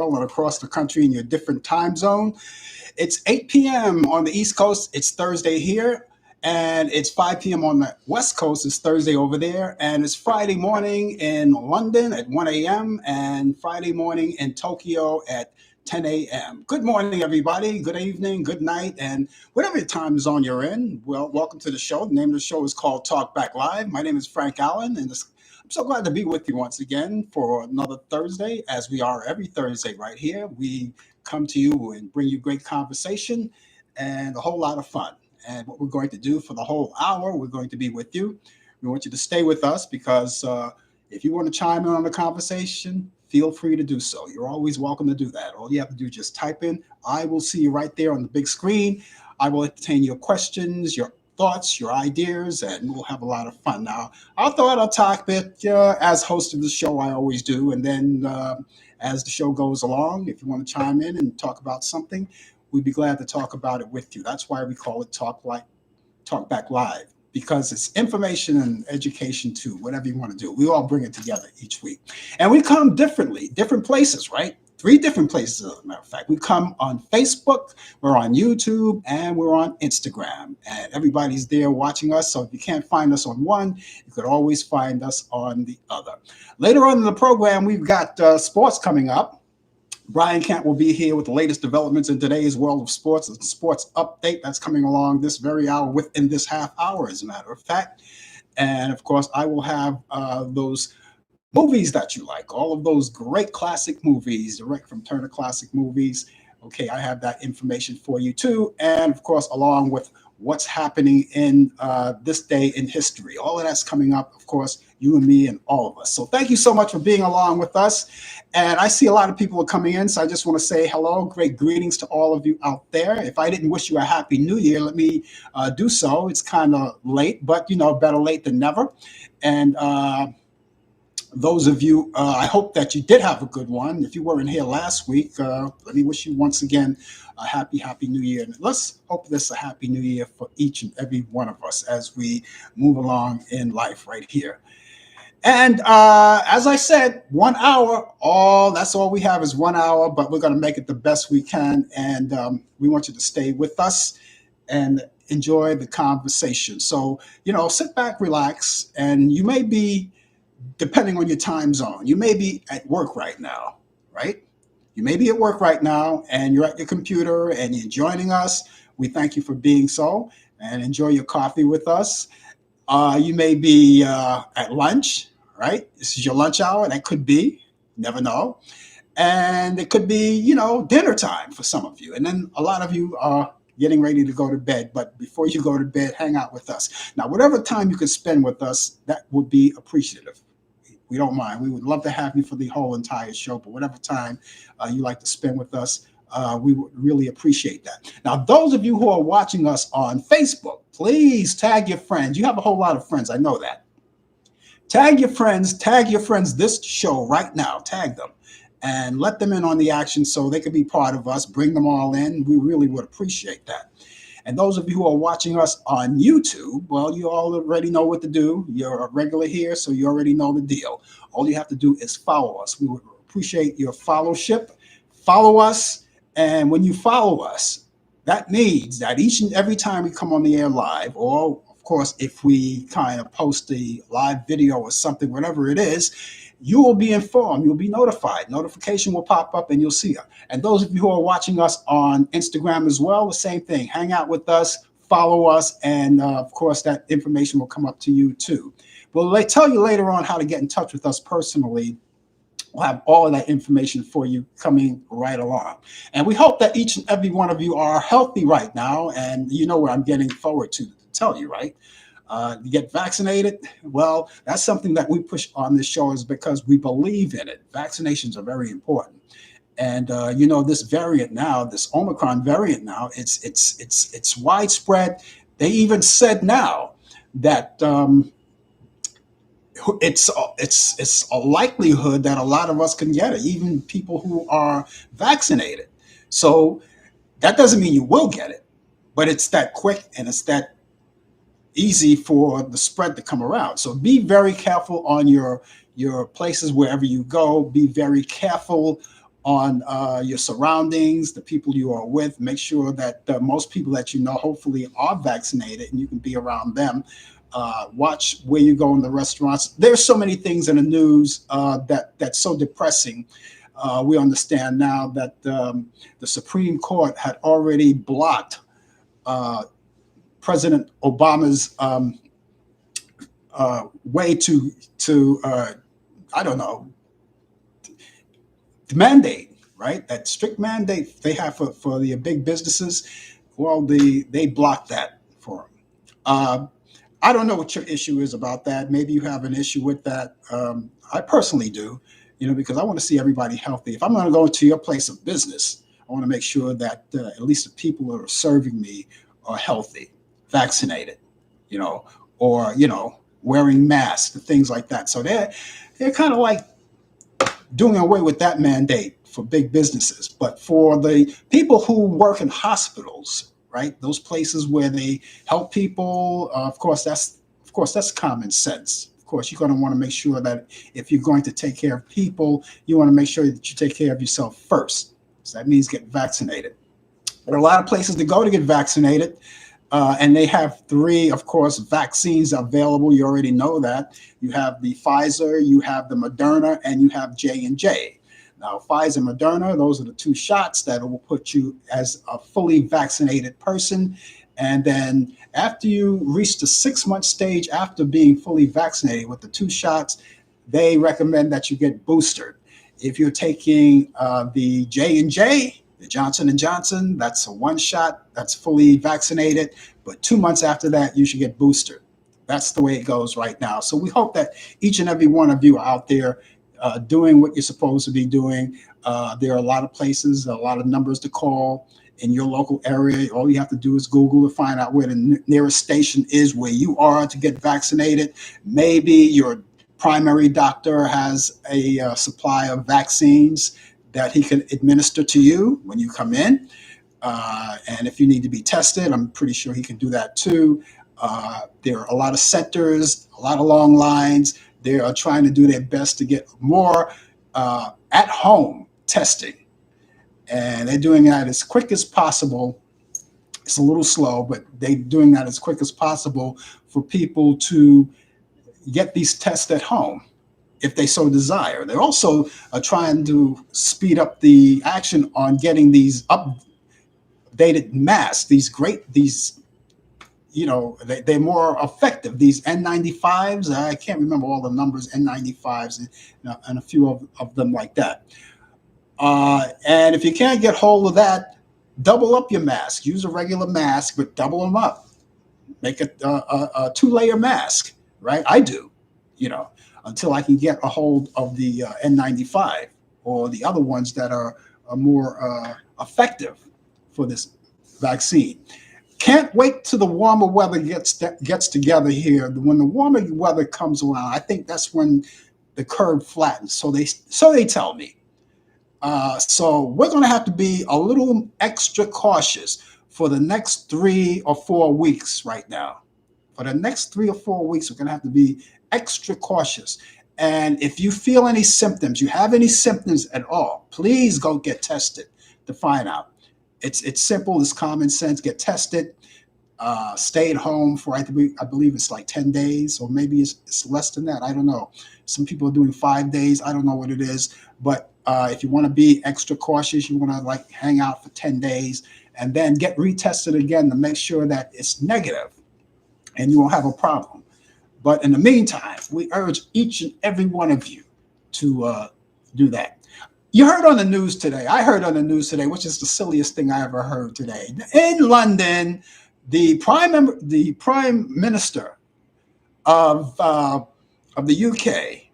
and across the country in your different time zone. It's 8 p.m. on the East Coast. It's Thursday here. And it's 5 p.m. on the West Coast. It's Thursday over there. And it's Friday morning in London at 1 a.m. and Friday morning in Tokyo at 10 a.m. Good morning, everybody. Good evening, good night, and whatever time zone you're in. Well, welcome to the show. The name of the show is called Talk Back Live. My name is Frank Allan, and I'm so glad to be with you once again for another Thursday, as we are every Thursday right here. We come to you and bring you great conversation and a whole lot of fun. And what we're going to do for the whole hour, we're going to be with you. We want you to stay with us because if you want to chime in on the conversation, feel free to do so. You're always welcome to do that. All you have to do is just type in. I will see you right there on the big screen. I will entertain your questions, your thoughts, your ideas, and we'll have a lot of fun. Now, I'll throw out a topic as host of the show. I always do. And then as the show goes along, if you want to chime in and talk about something, we'd be glad to talk about it with you. That's why we call it Talk Back Live, because it's information and education too, whatever you want to do. We all bring it together each week. And we come differently, different places, right? 3 different places, as a matter of fact. We come on Facebook, we're on YouTube, and we're on Instagram. And everybody's there watching us. So if you can't find us on one, you could always find us on the other. Later on in the program, we've got sports coming up. Brian Kent will be here with the latest developments in today's world of sports, a sports update that's coming along this very hour, within this half hour, as a matter of fact. And of course, I will have those movies that you like, all of those great classic movies, direct from Turner Classic Movies. Okay, I have that information for you too. And of course, along with what's happening in this day in history. All of that's coming up, of course, you and me and all of us. So thank you so much for being along with us. And I see a lot of people are coming in, so I just want to say hello, great greetings to all of you out there. If I didn't wish you a happy new year, let me do so. It's kind of late, but better late than never. And those of you, I hope that you did have a good one. If you weren't here last week, let me wish you once again a happy new year. And let's hope this a happy new year for each and every one of us as we move along in life right here. And as I said, 1 hour, that's all we have is 1 hour, but we're going to make it the best we can. And we want you to stay with us and enjoy the conversation. So, sit back, relax, and you may be, depending on your time zone, you may be at work right now, right? You may be at work right now and you're at your computer and you're joining us. We thank you for being so and enjoy your coffee with us. You may be at lunch, right? This is your lunch hour. That could be, never know. And it could be, dinner time for some of you. And then a lot of you are getting ready to go to bed. But before you go to bed, hang out with us. Now, whatever time you could spend with us, that would be appreciative. We don't mind. We would love to have you for the whole entire show. But whatever time you like to spend with us, we would really appreciate that. Now, those of you who are watching us on Facebook, please tag your friends. You have a whole lot of friends. I know that. Tag your friends this show right now. Tag them and let them in on the action so they can be part of us. Bring them all in. We really would appreciate that. And those of you who are watching us on YouTube, well, you all already know what to do. You're a regular here, so you already know the deal. All you have to do is follow us. We would appreciate your fellowship. Follow us. And when you follow us, that means that each and every time we come on the air live, or of course, if we kind of post a live video or something, whatever it is, you will be informed. You'll be notified. Notification will pop up and you'll see it. And those of you who are watching us on Instagram as well, the same thing. Hang out with us, follow us, and of course, that information will come up to you too. We'll tell you later on how to get in touch with us personally. We'll have all of that information for you coming right along. And we hope that each and every one of you are healthy right now. And you know what I'm getting forward to tell you, right? You get vaccinated. Well, that's something that we push on this show is because we believe in it. Vaccinations are very important. And this variant now, this Omicron variant now, it's widespread. They even said now that it's a likelihood that a lot of us can get it, even people who are vaccinated. So that doesn't mean you will get it, but it's that quick and it's that easy for the spread to come around. So be very careful on your places wherever you go. Be very careful on your surroundings, the people you are with. Make sure that most people that you know hopefully are vaccinated and you can be around them. Watch where you go in the restaurants. There's so many things in the news that's so depressing. We understand now that the Supreme Court had already blocked uh, President Obama's way to I don't know, the mandate, right? That strict mandate they have for the big businesses. Well, they blocked that for them. Uh, I don't know what your issue is about that. Maybe you have an issue with that. I personally do, because I want to see everybody healthy. If I'm going to go to your place of business, I want to make sure that at least the people that are serving me are healthy, vaccinated, you know, or wearing masks and things like that. So they're kind of like doing away with that mandate for big businesses. But for the people who work in hospitals, right, those places where they help people, of course that's common sense. Of course, you're going to want to make sure that if you're going to take care of people, you want to make sure that you take care of yourself first. So that means get vaccinated. There are a lot of places to go to get vaccinated. And they have three, of course, vaccines available. You already know that. You have the Pfizer, you have the Moderna, and you have J&J. Now, Pfizer and Moderna, those are the two shots that will put you as a fully vaccinated person. And then after you reach the 6-month stage after being fully vaccinated with the two shots, they recommend that you get boosted. If you're taking the J&J, the Johnson and Johnson, that's a one shot, that's fully vaccinated. But 2 months after that, you should get boosted. That's the way it goes right now. So we hope that each and every one of you are out there doing what you're supposed to be doing. There are a lot of places, a lot of numbers to call in your local area. All you have to do is Google to find out where the nearest station is where you are to get vaccinated. Maybe your primary doctor has a supply of vaccines that he can administer to you when you come in. And if you need to be tested, I'm pretty sure he can do that too. There are a lot of centers, a lot of long lines. They are trying to do their best to get more at home testing. And they're doing that as quick as possible. It's a little slow, but they're doing that as quick as possible for people to get these tests at home if they so desire. They're also trying to speed up the action on getting these updated masks, they're more effective. These N95s, I can't remember all the numbers, N95s, and a few of them like that. And if you can't get hold of that, double up your mask. Use a regular mask, but double them up. Make it a two-layer mask, right? I do, you know, until I can get a hold of the N95 or the other ones that are more effective for this vaccine. Can't wait till the warmer weather gets together here. When the warmer weather comes around, I think that's when the curve flattens. So they tell me. So we're going to have to be a little extra cautious for the next 3 or 4 weeks right now. For the next 3 or 4 weeks, we're going to have to be extra cautious. And if you feel any symptoms, you have any symptoms at all, please go get tested to find out. It's simple, it's common sense. Get tested. Stay at home for I believe it's like 10 days, or maybe it's less than that. I don't know. Some people are doing 5 days. I don't know what it is, but if you want to be extra cautious, you want to like hang out for 10 days and then get retested again to make sure that it's negative and you won't have a problem. But in the meantime, we urge each and every one of you to do that. You heard on the news today. I heard on the news today, which is the silliest thing I ever heard today. In London, the prime minister of the UK,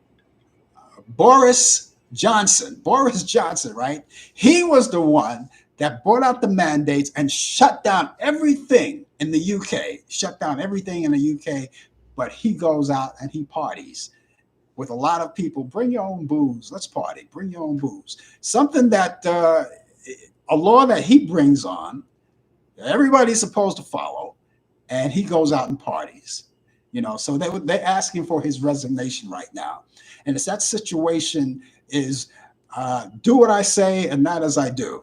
Boris Johnson, right? He was the one that brought out the mandates and shut down everything in the UK. Shut down everything in the UK, but he goes out and he parties with a lot of people. Bring your own booze. Let's party. Bring your own booze. Something that a law that he brings on, everybody's supposed to follow, and he goes out and parties. So they're asking for his resignation right now, and if that situation is Do what I say and not as I do.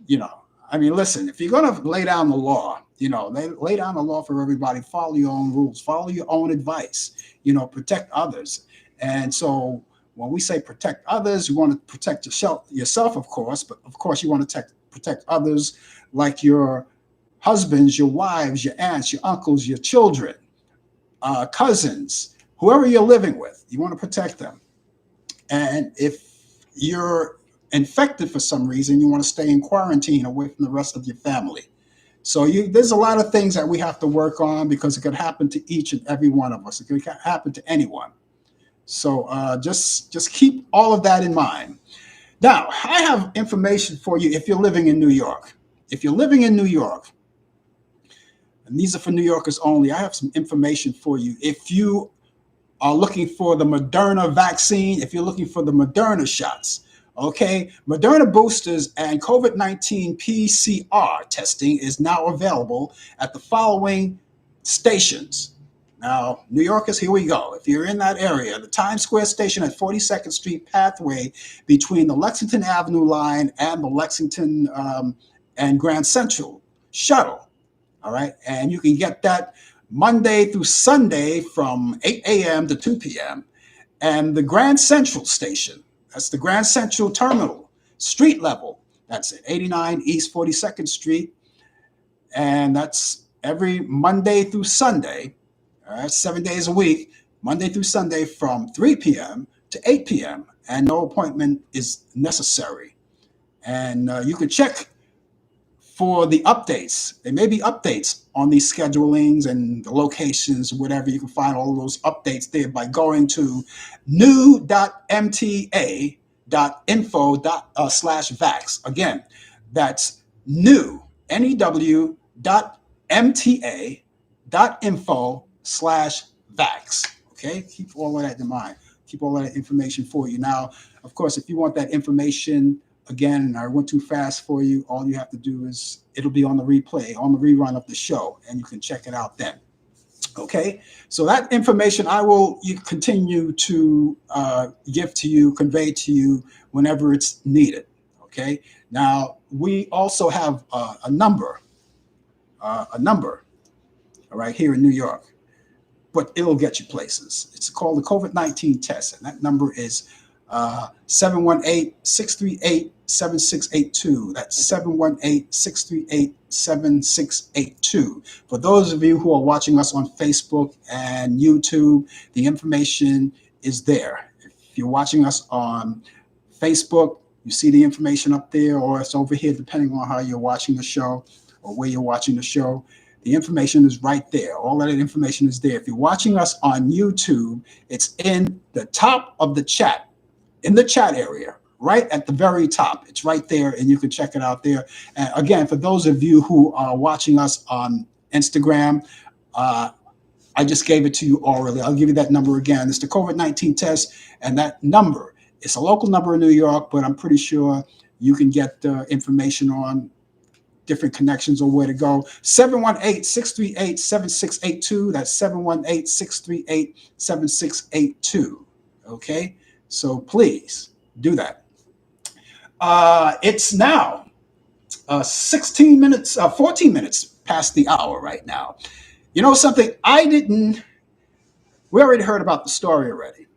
You know, I mean, listen, if you're going to lay down the law, lay down the law for everybody, follow your own rules, follow your own advice, protect others. And so when we say protect others, you want to protect yourself, of course, but of course you want to protect others like your husbands, your wives, your aunts, your uncles, your children, cousins, whoever you're living with. You want to protect them. And if you're infected for some reason, you want to stay in quarantine away from the rest of your family. So there's a lot of things that we have to work on because it could happen to each and every one of us. It could happen to anyone. So just keep all of that in mind. Now, I have information for you if you're living in New York. If you're living in New York, and these are for New Yorkers only, I have some information for you. If you are looking for the Moderna vaccine, if you're looking for the Moderna shots, okay, Moderna boosters and COVID-19 PCR testing is now available at the following stations. Now, New Yorkers, here we go. If you're in that area, the Times Square station at 42nd Street Pathway between the Lexington Avenue line and the Lexington and Grand Central shuttle. All right. And you can get that Monday through Sunday from 8 a.m. to 2 p.m. And the Grand Central station, that's the Grand Central Terminal, street level, that's at 89 East 42nd Street. And that's every Monday through Sunday, all right, 7 days a week, Monday through Sunday from 3 p.m. to 8 p.m. And no appointment is necessary. And you can check for the updates. There may be updates on these schedulings and the locations, whatever. You can find all of those updates there by going to new.mta.info/vax. Again, that's new.mta.info/vax. Okay, keep all of that in mind. Keep all of that information for you. Now, of course, if you want that information, again, I went too fast for you. All you have to do is it'll be on the replay, on the rerun of the show, and you can check it out then. Okay, so that information I will continue to give to you, convey to you whenever it's needed. Okay, now we also have a number right here in New York, but it'll get you places. It's called the COVID-19 test, and that number is 718-638-7682. That's 718-638-7682. For those of you who are watching us on Facebook and YouTube, the information is there. If you're watching us on Facebook, you see the information up there, or it's over here, depending on how you're watching the show or where you're watching the show. The information is right there. All of that information is there. If you're watching us on YouTube, it's in the top of the chat, in the chat area, right at the very top. It's right there, and you can check it out there. And again, for those of you who are watching us on Instagram, I just gave it to you orally. I'll give you that number again. It's the COVID-19 test, and that number, it's a local number in New York, but I'm pretty sure you can get information on different connections or where to go. 718-638-7682. That's 718-638-7682. Okay, so please do that. It's now 14 minutes past the hour right now. You know something? We already heard about the story already.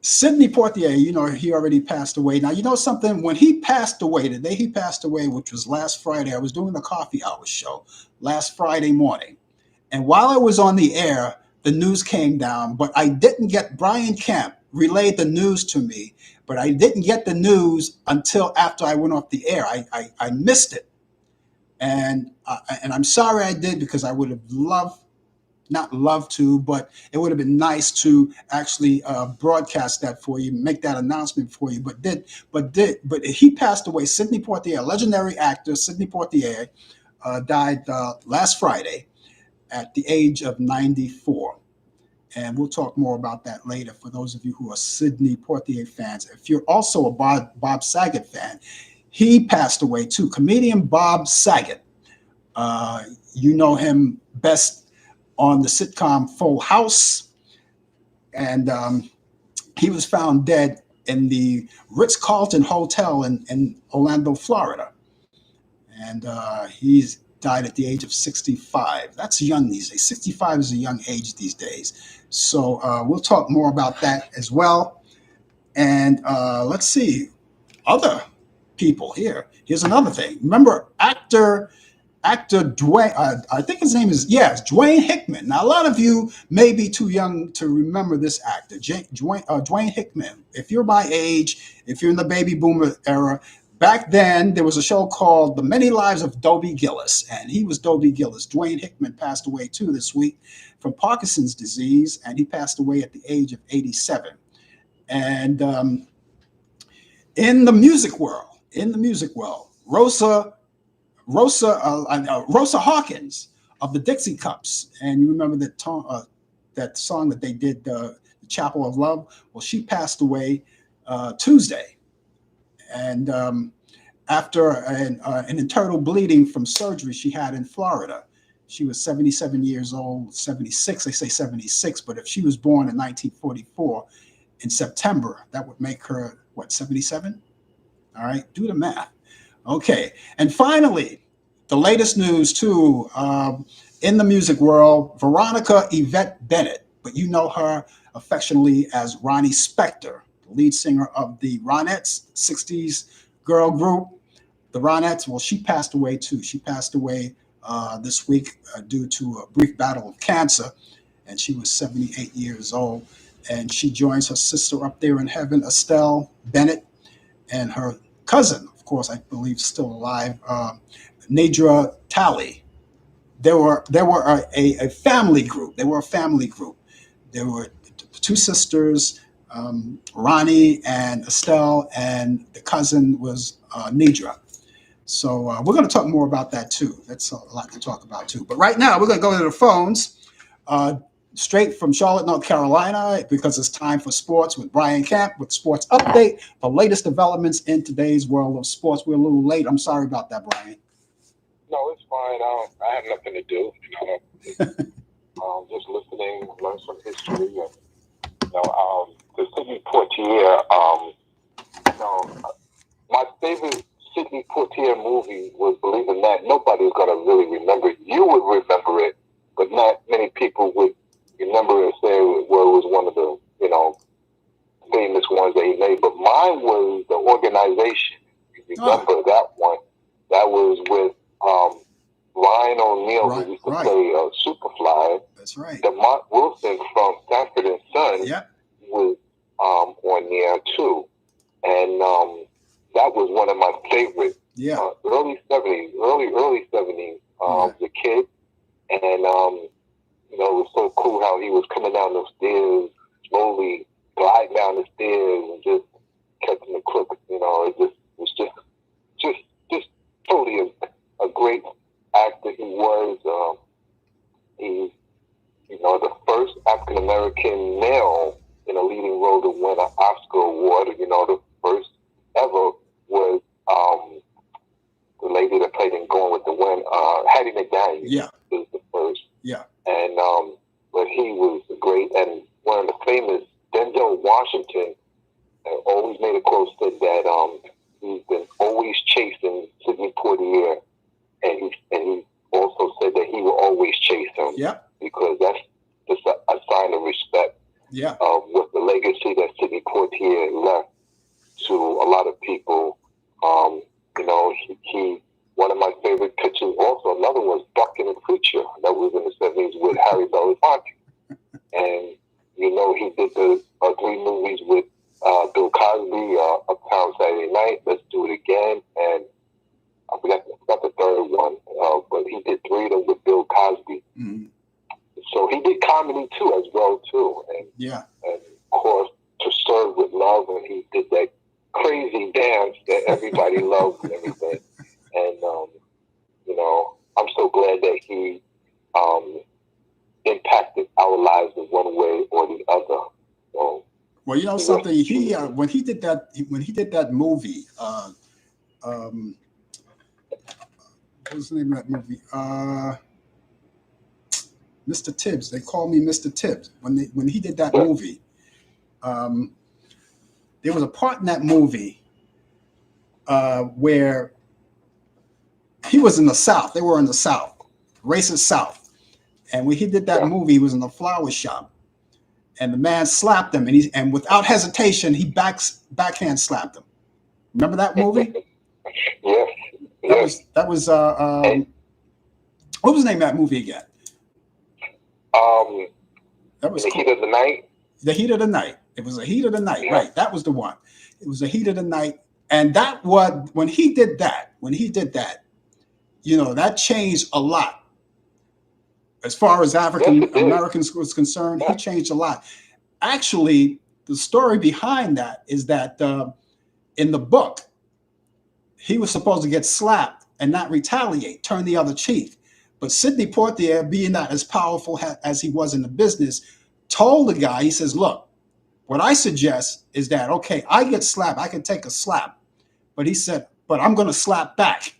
Sidney Poitier, he already passed away. Now, you know something? When he passed away, the day he passed away, which was last Friday, I was doing the coffee hour show last Friday morning. And while I was on the air, the news came down, but I didn't get Brian Kemp relayed the news to me, but I didn't get the news until after I went off the air. I missed it. And I'm sorry I did, because I would have not loved to, but it would have been nice to actually broadcast that for you, make that announcement for you. But he passed away. Sidney Poitier, a legendary actor, Sidney Poitier, died last Friday at the age of 94. And we'll talk more about that later for those of you who are Sidney Poitier fans. If you're also a Bob Saget fan, he passed away too. Comedian Bob Saget. You know him best on the sitcom Full House. and he was found dead in the Ritz-Carlton Hotel in Orlando, Florida. And he's died at the age of 65. That's young these days. 65 is a young age these days. So we'll talk more about that as well. And let's see, other people here. Here's another thing. Remember, actor Dwayne, I think his name is, yes, Dwayne Hickman. Now, a lot of you may be too young to remember this actor, Dwayne Hickman. If you're my age, if you're in the baby boomer era, back then there was a show called The Many Lives of Dobie Gillis, and he was Dobie Gillis. Dwayne Hickman passed away too this week from Parkinson's disease, and he passed away at the age of 87. And in the music world, Rosa Hawkins of the Dixie Cups, and you remember that song that they did, the Chapel of Love. Well, she passed away Tuesday, and after an internal bleeding from surgery she had in Florida. She was 77 years old, 76. They say 76, but if she was born in 1944 in September, that would make her what, 77? All right, do the math. Okay, and finally, the latest news too, in the music world, Veronica Yvette Bennett, but you know her affectionately as Ronnie Spector, the lead singer of the Ronettes, 60s girl group. The Ronettes, well, she passed away too. She passed away this week due to a brief battle of cancer, and she was 78 years old. And she joins her sister up there in heaven, Estelle Bennett, and her cousin, of course, I believe still alive, Nadra Talley. They were a family group. They were a family group. There were two sisters, Ronnie and Estelle, and the cousin was Nadra. So we're going to talk more about that too. That's a lot to talk about too. But right now, we're going to go to the phones. Straight from Charlotte, North Carolina, because it's time for sports with Brian Camp with Sports Update, the latest developments in today's world of sports. We're a little late. I'm sorry about that, Brian. No, it's fine. I have nothing to do. Just listening, learn some history. And, the Sidney Poitier, my favorite Sidney Poitier movie was, believe it or not, nobody's going to really remember it. You would remember it, but not many people would remember and say, well, it was one of the, famous ones that he made. But mine was The Organization. You remember that one? That was with Ryan O'Neal, who used to play Superfly. That's right. DeMont Wilson from Sanford and Son was on there too. And that was one of my favorites. Early 70s, the kid. And it was so cool how he was coming down those stairs, slowly gliding down the stairs and just catching the crook. It was just totally a great actor. He was. He's the first African American male in a leading role to win an Oscar award. The first ever was the lady that played in Going with the Wind, Hattie McDaniel. Yeah, was the first. Yeah. And but he was great, and one of the famous Denzel Washington always made a quote said that he's been always chasing Sidney Poitier, and he also said that he will always chase him. Yeah. Because that's just a sign of respect. Yeah. With the legacy that Sidney Poitier left to a lot of people. He one of my favorite pictures also, another was Bucking and Preacher, that was in the 70s with Harry Belafonte. And, he did the 3 movies with Bill Cosby, Uptown Saturday Night, Let's Do It Again, and I forgot the third one, but he did 3 of them with Bill Cosby. Mm-hmm. So he did comedy too, as well too. And, and of course, To Serve with Love, and he did that crazy dance that everybody loved and everything. And, I'm so glad that he impacted our lives in one way or the other. So, well, something, he when he did that movie, what was the name of that movie? Mr. Tibbs. They called me Mr. Tibbs. When he did that movie, There was a part in that movie where he was in the South. They were in the South, racist South. And when he did that movie, he was in the flower shop. And the man slapped him, and without hesitation, he backhand slapped him. Remember that movie? Yes. That was what was the name of that movie again? That was The Heat of the Night. The Heat of the Night. It was A Heat of the Night, right? That was the one. It was A Heat of the Night, and that was when he did that. You know, that changed a lot as far as African Americans was concerned. He changed a lot. Actually, the story behind that is that in the book, he was supposed to get slapped and not retaliate, turn the other cheek. But Sidney Poitier, being not as powerful as he was in the business, told the guy, he says, look, what I suggest is that, okay, I get slapped, I can take a slap. But he said, but I'm going to slap back.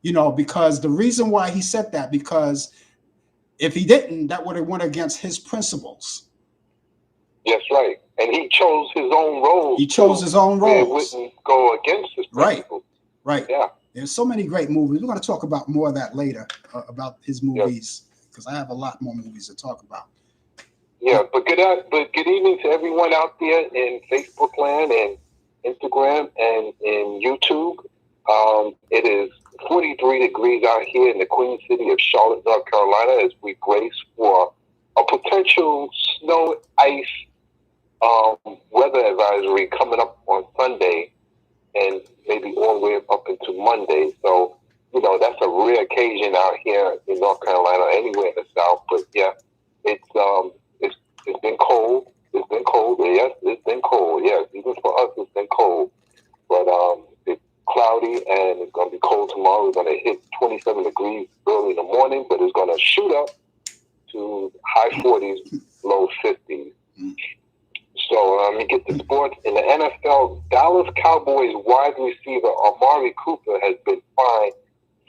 You know, because the reason why he said that, because if he didn't, that would have went against his principles. That's right. And he chose his own roles. He chose his own roles. It wouldn't go against his principles. Right. Yeah. There's so many great movies. We're going to talk about more of that later, about his movies, because I have a lot more movies to talk about. Yeah, but good evening to everyone out there in Facebook land and Instagram and in YouTube. It is 43 degrees out here in the Queen City of Charlotte, North Carolina, as we brace for a potential snow, ice, weather advisory coming up on Sunday and maybe all the way up into Monday. So, you know, that's a rare occasion out here in North Carolina, anywhere in the South. But yeah, it's been cold. It's been cold. Yes, it's been cold. Yes, even for us, it's been cold. But it's cloudy and it's going to be cold tomorrow. We're going to hit 27 degrees early in the morning, but it's going to shoot up to high 40s, low 50s. So let me get to sports. In the NFL, Dallas Cowboys wide receiver Amari Cooper has been fined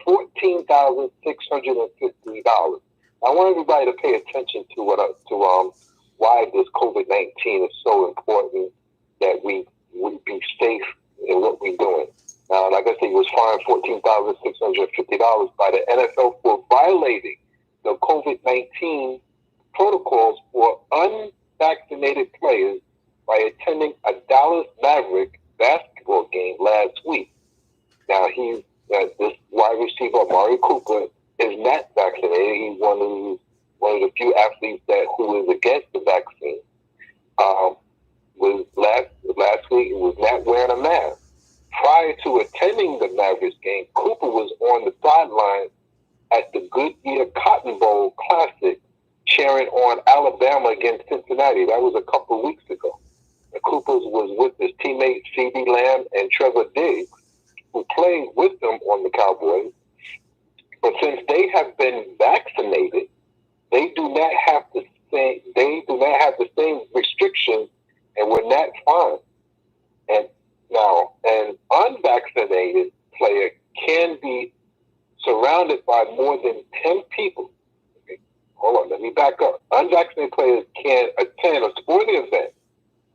$14,650. I want everybody to pay attention to why this COVID-19 is so important, that we be safe in what we're doing. Now, like I said, he was fined $14,650 by the NFL for violating the COVID-19 protocols for unvaccinated players by attending a Dallas Maverick basketball game last week. Now, this wide receiver, Amari Cooper, is not vaccinated. He's one of the few athletes who is against the vaccine. Was last week, he was not wearing a mask. Prior to attending the Mavericks game, Cooper was on the sideline at the Goodyear Cotton Bowl Classic, cheering on Alabama against Cincinnati. That was a couple of weeks ago. And Cooper was with his teammates C.D. Lamb and Trevor Diggs, who played with them on the Cowboys. But since they have been vaccinated, they do not have the same restrictions, and were not fined. And now, an unvaccinated player can be surrounded by more than 10 people. Okay, hold on, let me back up. Unvaccinated players can attend a sporting event,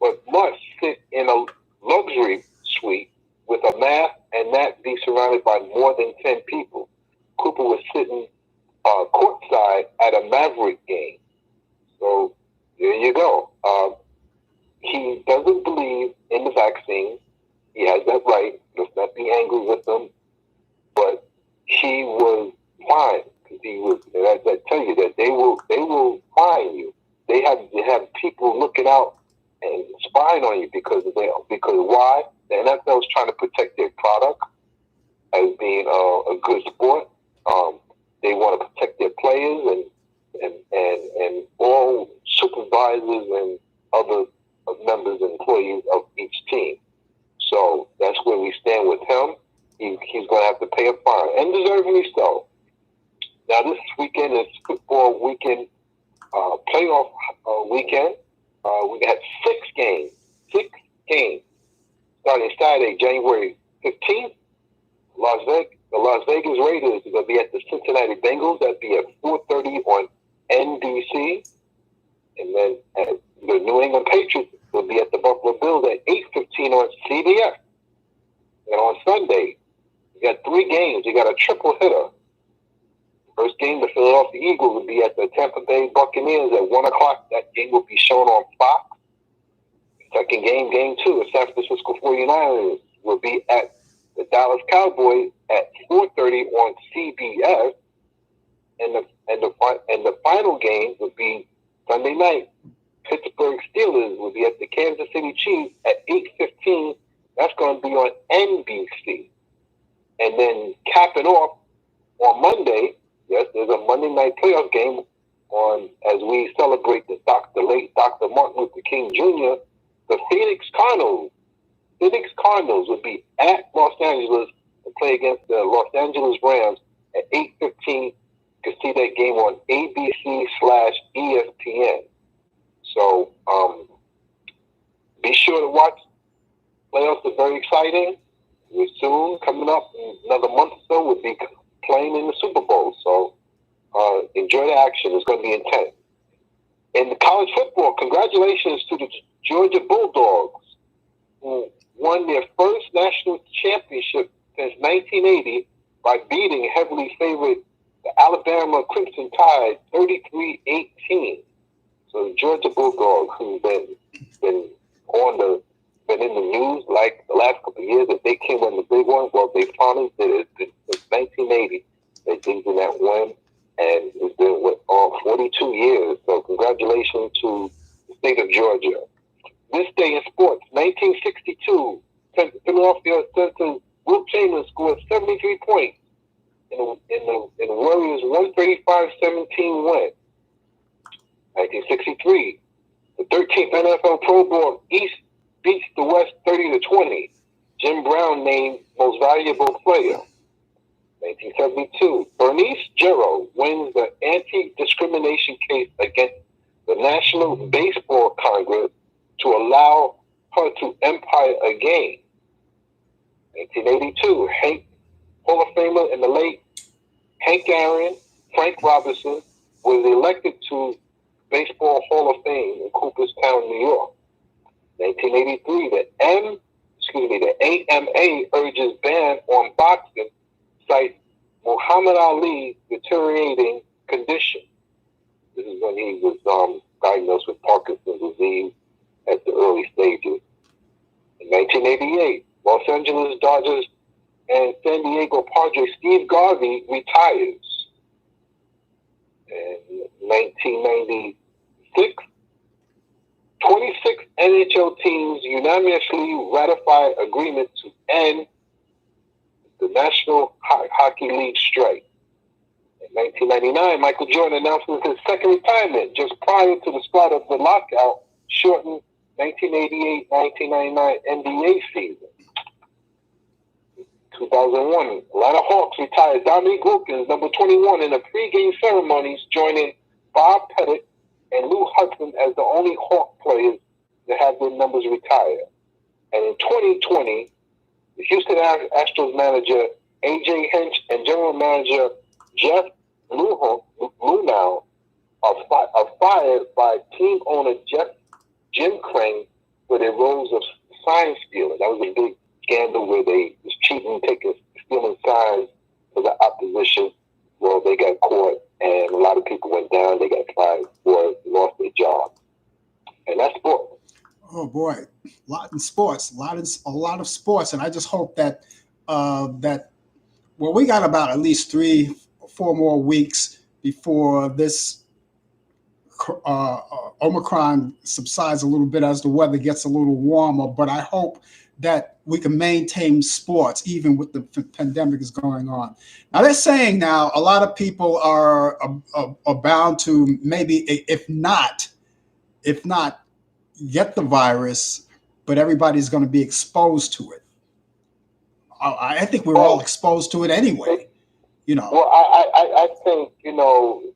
but must sit in a luxury suite with a mask and not be surrounded by more than 10 people. Cooper was sitting courtside at a Maverick game. So there you go. He doesn't believe in the vaccine. He has that right. Let's not be angry with him. But he was fined because he was. And I tell you that they will fine you. They have people looking out and spying on you because why? The NFL is trying to protect their product as being a good sport. They want to protect their players and all supervisors and other members and employees of each team. So that's where we stand with him. He's going to have to pay a fine, and deservedly so. Now, this weekend is football weekend, playoff weekend. We got 6 games starting Saturday, January 15th. The Las Vegas Raiders are going to be at the Cincinnati Bengals. That'll be at 4:30 on NBC. And then the New England Patriots will be at the Buffalo Bills at 8:15 on CBS. And on Sunday, you got 3 games. You got a triple hitter. First game, the Philadelphia Eagles will be at the Tampa Bay Buccaneers at 1 o'clock. That game will be shown on Fox. Second game, game 2, the San Francisco 49ers will be at the Dallas Cowboys at 4:30 on CBS. And the final game would be Sunday night. Pittsburgh Steelers will be at the Kansas City Chiefs at 8:15. That's going to be on NBC. And then capping off on Monday, yes, there's a Monday night playoff game on as we celebrate the late Dr. Martin Luther King Jr. The Phoenix Cardinals will be at Los Angeles to play against the Los Angeles Rams at 8:15. You can see that game on ABC/ESPN. So be sure to watch. Playoffs are very exciting. We're soon coming up in another month or so. We'll be playing in the Super Bowl. So enjoy the action. It's going to be intense. In the college football, congratulations to the Georgia Bulldogs, who won their first national championship since 1980 by beating heavily favored the Alabama Crimson Tide 33-18. So the Georgia Bulldogs, who've been in the news like the last couple of years, that they came win the big one. Well, they finally did it since 1980. They did that win, and it's been 42 years. So congratulations to the state of Georgia. This day in sports, 1962, Philadelphia Center Wilt Chamberlain scored 73 points in the Warriors' 135-17 win. 1963, the 13th NFL Pro Bowl, East beats the West 30-20. Jim Brown named Most Valuable Player. 1972, Bernice Gero wins the anti-discrimination case against the National Baseball Congress to allow her to umpire a game. 1982, Hall of Famer in the late Hank Aaron, Frank Robinson was elected to Baseball Hall of Fame in Cooperstown, New York. 1983, the AMA urges ban on boxing, cites Muhammad Ali's deteriorating condition. This is when he was diagnosed with Parkinson's disease at the early stages. In 1988, Los Angeles Dodgers and San Diego Padres Steve Garvey retires. In 1996, 26 NHL teams unanimously ratify agreement to end the National Hockey League strike. In 1999, Michael Jordan announces his second retirement just prior to the start of the lockout, shortened 1988-1999 NBA season. 2001, Atlanta Hawks retired Dominique Wilkins, number 21, in the pregame ceremonies, joining Bob Pettit and Lou Hudson as the only Hawk players to have their numbers retired. And in 2020, the Houston Astros manager A.J. Hinch and general manager Jeff Luhnow are fired by team owner Jim Crane for their roles of sign stealing. That was a big scandal where they was cheating, stealing signs for the opposition. Well, they got caught, and a lot of people went down. They got fired or lost their job. And that's sport. Oh boy, a lot in sports, a lot of sports, and I just hope that we got about at least 3-4 more weeks before this Omicron subsides a little bit as the weather gets a little warmer. But I hope that we can maintain sports even with the pandemic is going on. Now they're saying now a lot of people are bound to maybe, if not get the virus, but everybody's going to be exposed to it. I think we're all exposed to it anyway. Well, I think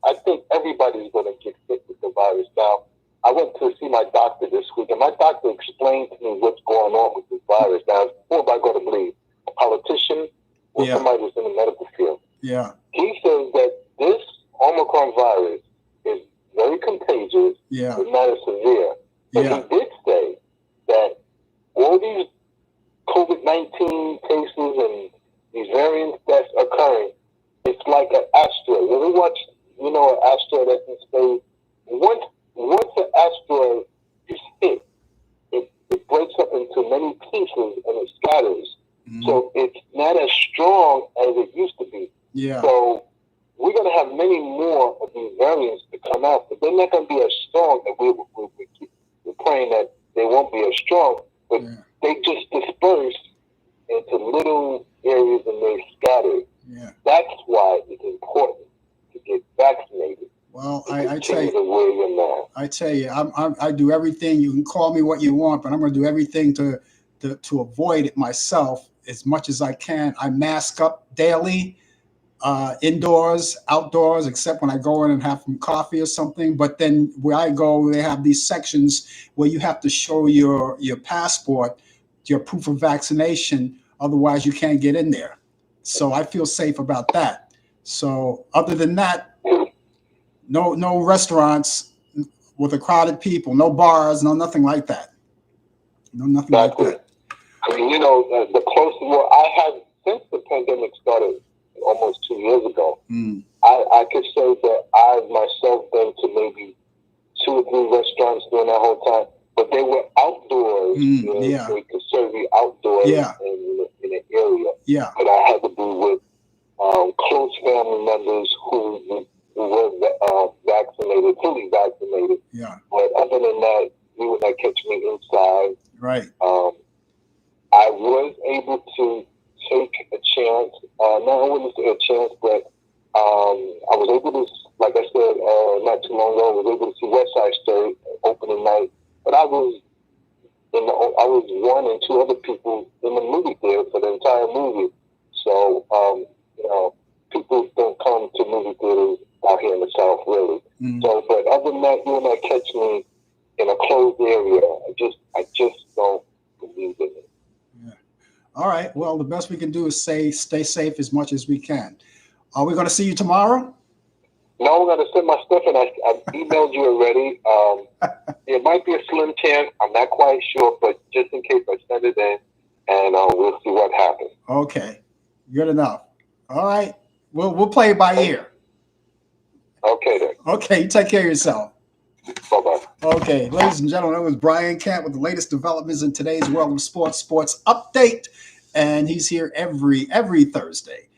I think everybody's going to get sick with the virus. Now, I went to see my doctor this week, and my doctor explained to me what's going on with this virus. Now, who am I going to believe? A politician or somebody who's in the medical field? Yeah. He says that this Omicron virus is very contagious, but not as severe. But he did say that all these COVID-19 cases and these variants that's occurring, it's like an asteroid. When we watch, an asteroid that's in space, once an asteroid is hit, it breaks up into many pieces and it scatters. Mm-hmm. So it's not as strong as it used to be. Yeah. So we're going to have many more of these variants to come out, but they're not going to be as strong. And we're praying that they won't be as strong, but they just disperse into little areas and they're scattered. Yeah. That's why it's important to get vaccinated. Well, I tell you, I do everything. You can call me what you want, but I'm going to do everything to avoid it myself as much as I can. I mask up daily, indoors, outdoors, except when I go in and have some coffee or something. But then where I go, they have these sections where you have to show your passport, your proof of vaccination. Otherwise, you can't get in there. So I feel safe about that. So other than that, no restaurants with a crowded people, no bars, no nothing like that. No nothing like that. I mean, the closest, I have, since the pandemic started almost 2 years ago, I could say that I've myself been to maybe 2 or 3 restaurants during that whole time, but they were outdoors. They could serve you outdoors in an area. Yeah. But I had to be with close family members who were vaccinated, fully vaccinated. Yeah. But other than that, you would not catch me inside. Right. I was able to take a chance. Not only a chance, but I was able to, like I said, not too long ago, I was able to see West Side Story opening night. But I was one and 2 other people in the movie theater for the entire movie. So people don't come to movie theaters out here in the South, really. Mm-hmm. So, but other than that, you will not catch me in a closed area. I just don't believe in it. Yeah. All right. Well, the best we can do is stay safe as much as we can. Are we going to see you tomorrow? No, I'm going to send my stuff, and I emailed you already. It might be a slim chance. I'm not quite sure, but just in case, I send it in, and we'll see what happens. Okay. Good enough. All right. We'll play it by ear. Okay, then. Okay. You take care of yourself. Bye-bye. Okay, ladies and gentlemen, that was Brian Camp with the latest developments in today's world of sports update, and he's here every Thursday,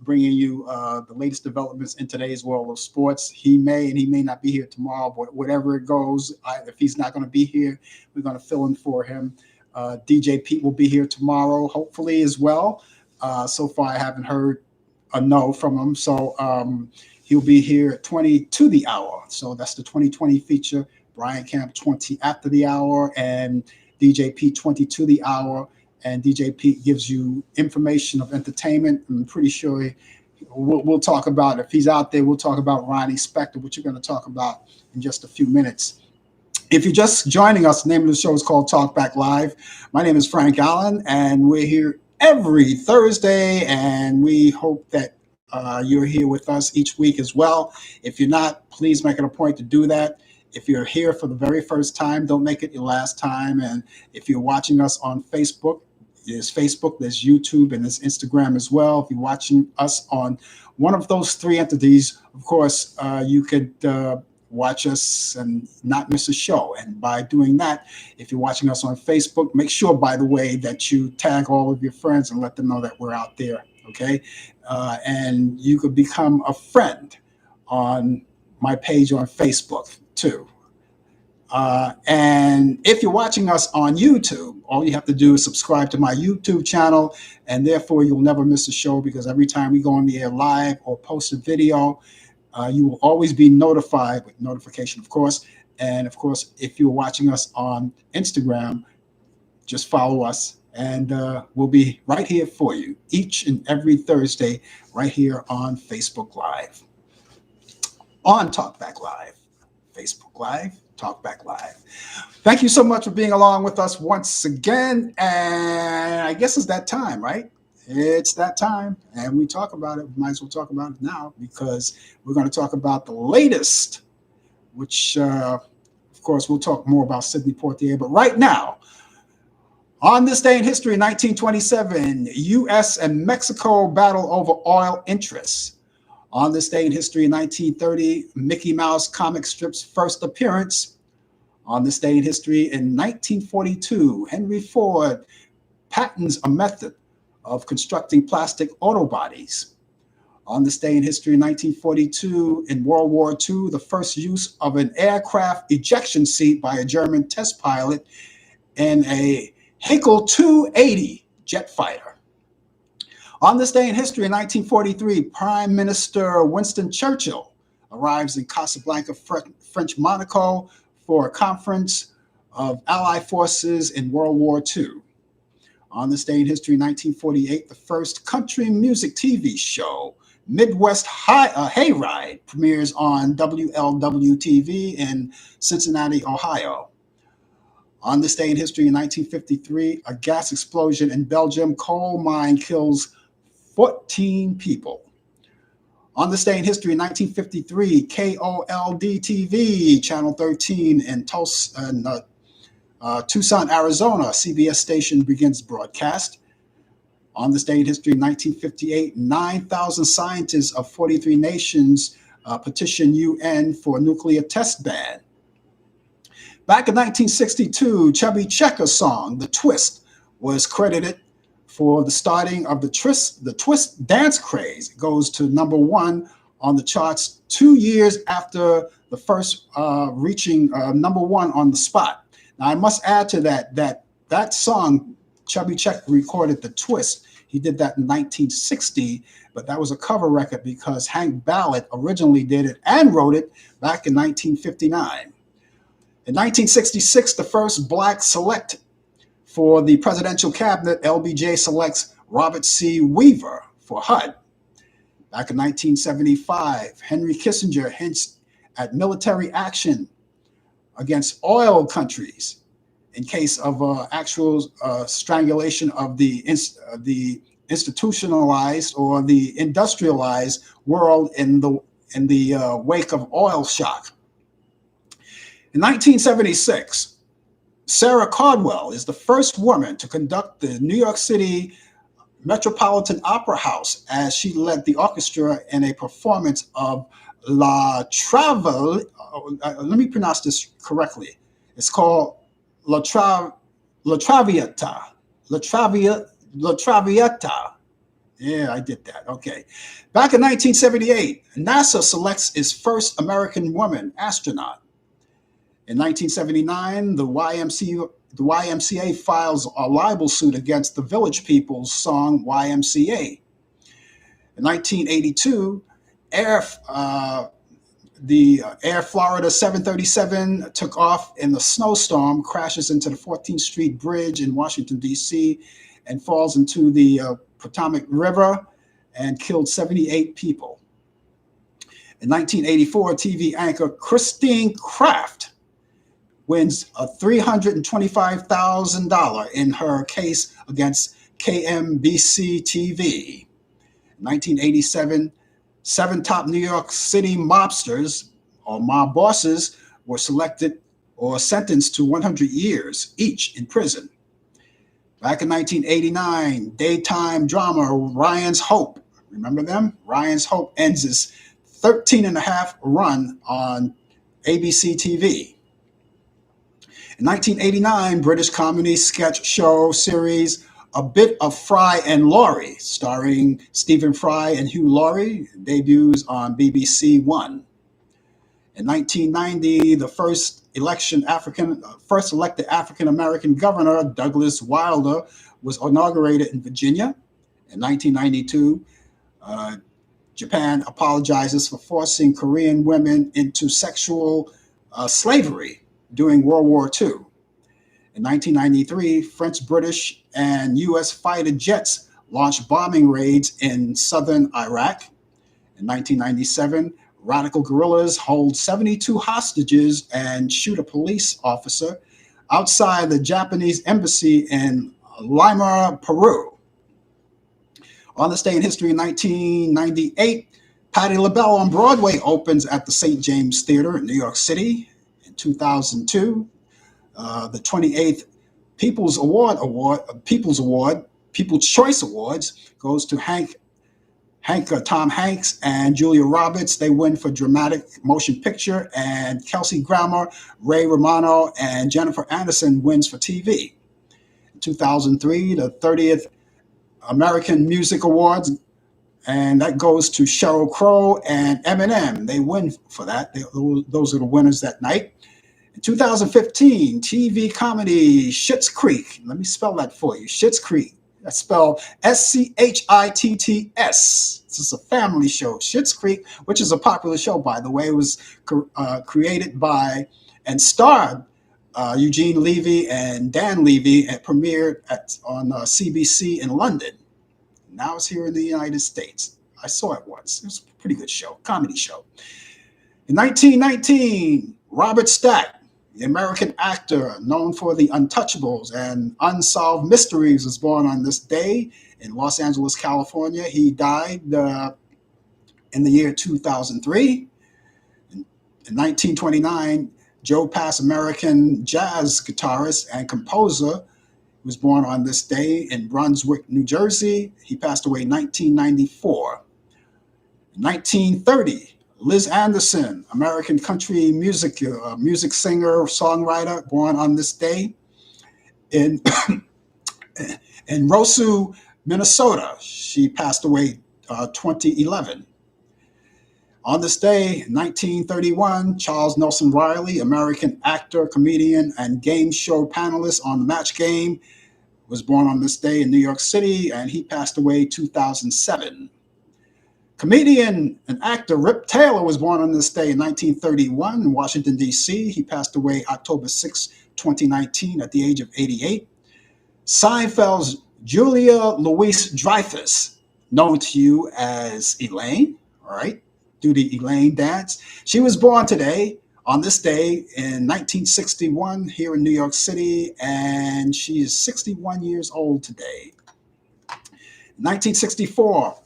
bringing you the latest developments in today's world of sports. He may not be here tomorrow, but whatever it goes, if he's not going to be here, we're going to fill in for him. DJ Pete will be here tomorrow, hopefully as well. So far, I haven't heard a no from him, so he'll be here at 20 to the hour. So that's the 2020 feature. Brian Camp 20 after the hour, and DJ Pete 20 to the hour. And DJ Pete gives you information of entertainment. I'm pretty sure we'll talk about, if he's out there, we'll talk about Ronnie Spector, which you're going to talk about in just a few minutes. If you're just joining us, the name of the show is called Talk Back Live. My name is Frank Allan, and we're here every Thursday, and we hope that you're here with us each week as well. If you're not, please make it a point to do that. If you're here for the very first time, don't make it your last time. And if you're watching us on Facebook, there's YouTube, and there's Instagram as well. If you're watching us on one of those 3 entities, of course, you could watch us and not miss a show. And by doing that, if you're watching us on Facebook, make sure, by the way, that you tag all of your friends and let them know that we're out there. Okay. And you could become a friend on my page on Facebook too. And if you're watching us on YouTube, all you have to do is subscribe to my YouTube channel, and therefore you'll never miss a show, because every time we go on the air live or post a video, you will always be notified with notification, of course. And of course, if you're watching us on Instagram, just follow us, and we'll be right here for you each and every Thursday, right here on Facebook Live, on Talkback Live, Facebook Live, Talkback Live. Thank you so much for being along with us once again. And I guess it's that time, right? It's that time. And we talk about it. We might as well talk about it now, because we're going to talk about the latest, which, of course, we'll talk more about Sidney Poitier. But right now, On this day in history, 1927, U.S. and Mexico battle over oil interests. On this day in history, 1930, Mickey Mouse comic strip's first appearance. On this day in history, in 1942, Henry Ford patents a method of constructing plastic auto bodies. On this day in history, 1942, in World War II, the first use of an aircraft ejection seat by a German test pilot in a Heinkel 280 jet fighter. On this day in history, in 1943, Prime Minister Winston Churchill arrives in Casablanca, French Monaco, for a conference of Allied forces in World War II. On this day in history, 1948, the first country music TV show, Midwest Hayride, premieres on WLW-TV in Cincinnati, Ohio. On this day in history, in 1953, a gas explosion in Belgium coal mine kills 14 people. On this day in history, in 1953, KOLD-TV, Channel 13 in Tucson, Arizona, CBS station begins broadcast. On this day in history, in 1958, 9,000 scientists of 43 nations petition UN for nuclear test ban. Back in 1962, Chubby Checker's song, The Twist, was credited for the starting of the twist dance craze. It goes to #1 on the charts 2 years after the first reaching #1 on the spot. Now, I must add to that song, Chubby Checker recorded The Twist. He did that in 1960, but that was a cover record because Hank Ballard originally did it and wrote it back in 1959. In 1966, the first black select for the presidential cabinet, LBJ selects Robert C. Weaver for HUD. Back in 1975, Henry Kissinger hints at military action against oil countries in case of actual strangulation of the institutionalized or the industrialized world in the wake of oil shock. In 1976, Sarah Caldwell is the first woman to conduct the New York City Metropolitan Opera House as she led the orchestra in a performance of La Traviata. Let me pronounce this correctly. It's called La Traviata. La Traviata. Yeah, I did that. Okay. Back in 1978, NASA selects its first American woman astronaut. In 1979, the YMCA files a libel suit against the Village People's song YMCA. In 1982, the Air Florida 737 took off in the snowstorm, crashes into the 14th Street Bridge in Washington, D.C., and falls into the Potomac River and killed 78 people. In 1984, TV anchor Christine Kraft wins a $325,000 in her case against KMBC TV. In 1987, 7 top New York City mobsters or mob bosses were selected or sentenced to 100 years each in prison. Back in 1989, daytime drama Ryan's Hope, remember them? Ryan's Hope ends its 13-and-a-half run on ABC TV. In 1989, British comedy sketch show series A Bit of Fry and Laurie, starring Stephen Fry and Hugh Laurie, debuts on BBC One. In 1990, the first elected African-American governor, Douglas Wilder, was inaugurated in Virginia. In 1992, Japan apologizes for forcing Korean women into sexual slavery during World War II. In 1993, French, British, and U.S. fighter jets launched bombing raids in southern Iraq. In 1997, radical guerrillas hold 72 hostages and shoot a police officer outside the Japanese embassy in Lima, Peru. On this day in history, in 1998, Patti LaBelle on Broadway opens at the St. James Theater in New York City. In 2002, the 28th People's Choice Awards goes to Tom Hanks and Julia Roberts. They win for dramatic motion picture, and Kelsey Grammer, Ray Romano, and Jennifer Aniston wins for TV. In 2003, the 30th American Music Awards, and that goes to Sheryl Crow and Eminem. They win for that. Those are the winners that night. In 2015, TV comedy Schitt's Creek. Let me spell that for you. Schitt's Creek. That's spelled Schitts. This is a family show. Schitt's Creek, which is a popular show, by the way. It was created by and starred Eugene Levy and Dan Levy, and premiered on CBC in London. Now it's here in the United States. I saw it once. It was a pretty good show, comedy show. In 1919, Robert Stack, the American actor known for The Untouchables and Unsolved Mysteries, was born on this day in Los Angeles, California. He died in the year 2003. In 1929, Joe Pass, American jazz guitarist and composer, was born on this day in Brunswick, New Jersey. He passed away in 1994. In 1930, Liz Anderson, American country music singer, songwriter, born on this day in Roseau, Minnesota. She passed away 2011. On this day, 1931, Charles Nelson Riley, American actor, comedian, and game show panelist on The Match Game, was born on this day in New York City, and he passed away 2007. Comedian and actor Rip Taylor was born on this day in 1931 in Washington, D.C. He passed away October 6, 2019, at the age of 88. Seinfeld's Julia Louis-Dreyfus, known to you as Elaine, all right, do the Elaine dance. She was born today, on this day, in 1961 here in New York City, and she is 61 years old today. 1964,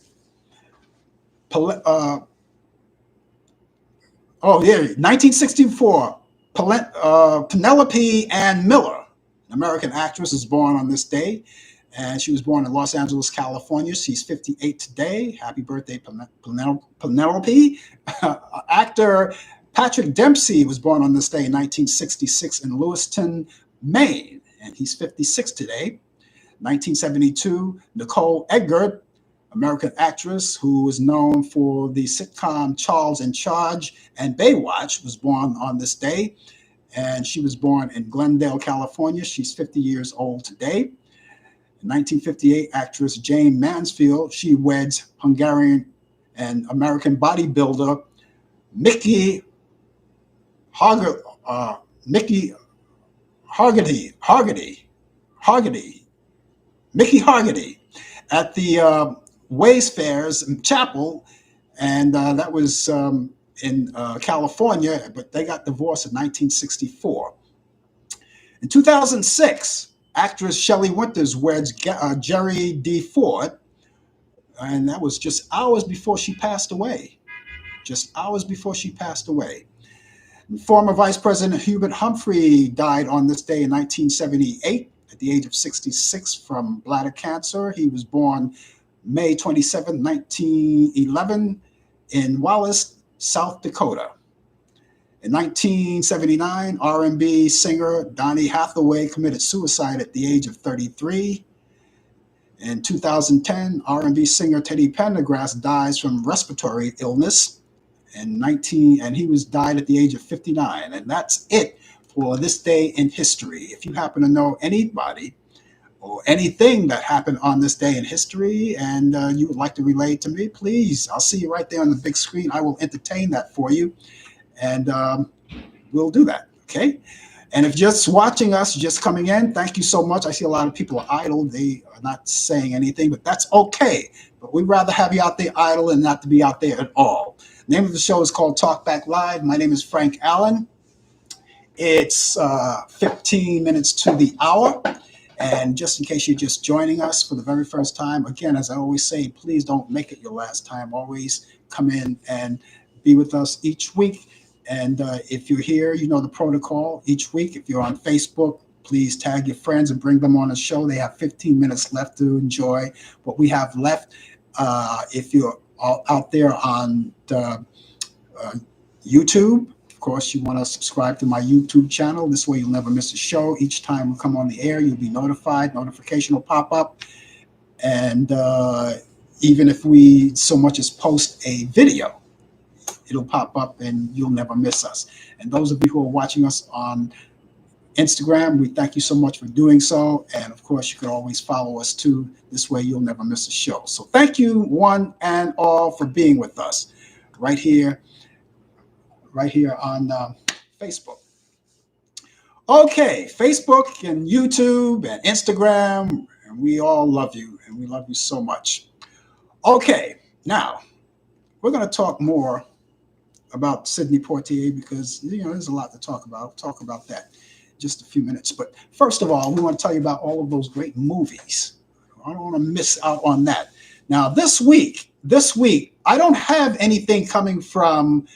Penelope Ann Miller, an American actress, is born on this day, and she was born in Los Angeles, California. She's 58 today. Happy birthday, Penelope. Actor Patrick Dempsey was born on this day in 1966 in Lewiston, Maine, and he's 56 today. 1972, Nicole Eggert, American actress who is known for the sitcom Charles in Charge and Baywatch, was born on this day, and she was born in Glendale, California. She's 50 years old today. In 1958, actress Jane Mansfield, she weds Hungarian and American bodybuilder Mickey Hargitay at the Ways Fairs Chapel, and that was in California, but they got divorced in 1964. In 2006, actress Shelley Winters weds Jerry D. Ford, and that was just hours before she passed away. Former Vice President Hubert Humphrey died on this day in 1978 at the age of 66 from bladder cancer. He was born May 27, 1911 in Wallace, South Dakota. In 1979, R&B singer Donny Hathaway committed suicide at the age of 33. In 2010, R&B singer Teddy Pendergrass dies from respiratory illness. And he died at the age of 59. And that's it for this day in history. If you happen to know anybody or anything that happened on this day in history and you would like to relate to me, please, I'll see you right there on the big screen. I will entertain that for you, and we'll do that, okay? And if just watching us, just coming in, thank you so much. I see a lot of people are idle. They are not saying anything, but that's okay. But we'd rather have you out there idle than not to be out there at all. The name of the show is called Talk Back Live. My name is Frank Allan. It's 15 minutes to the hour. And just in case you're just joining us for the very first time, again, as I always say, please don't make it your last time. Always come in and be with us each week. And if you're here, you know the protocol. Each week, if you're on Facebook, Please tag your friends and bring them on the show. They have 15 minutes left to enjoy what we have left. If you're out there on YouTube, of course, you want to subscribe to my YouTube channel. This way you'll never miss a show. Each time we come on the air, you'll be notified. Notification will pop up. And even if we so much as post a video, it'll pop up and you'll never miss us. And those of you who are watching us on Instagram, we thank you so much for doing so. And of course, you can always follow us too. This way you'll never miss a show. So thank you one and all for being with us right here on Facebook. Okay, Facebook and YouTube and Instagram, and we all love you, and we love you so much. Okay, now we're going to talk more about Sidney Poitier because there's a lot to talk about. I'll talk about that in just a few minutes. But first of all, we want to tell you about all of those great movies. I don't want to miss out on that. Now, this week, I don't have anything coming from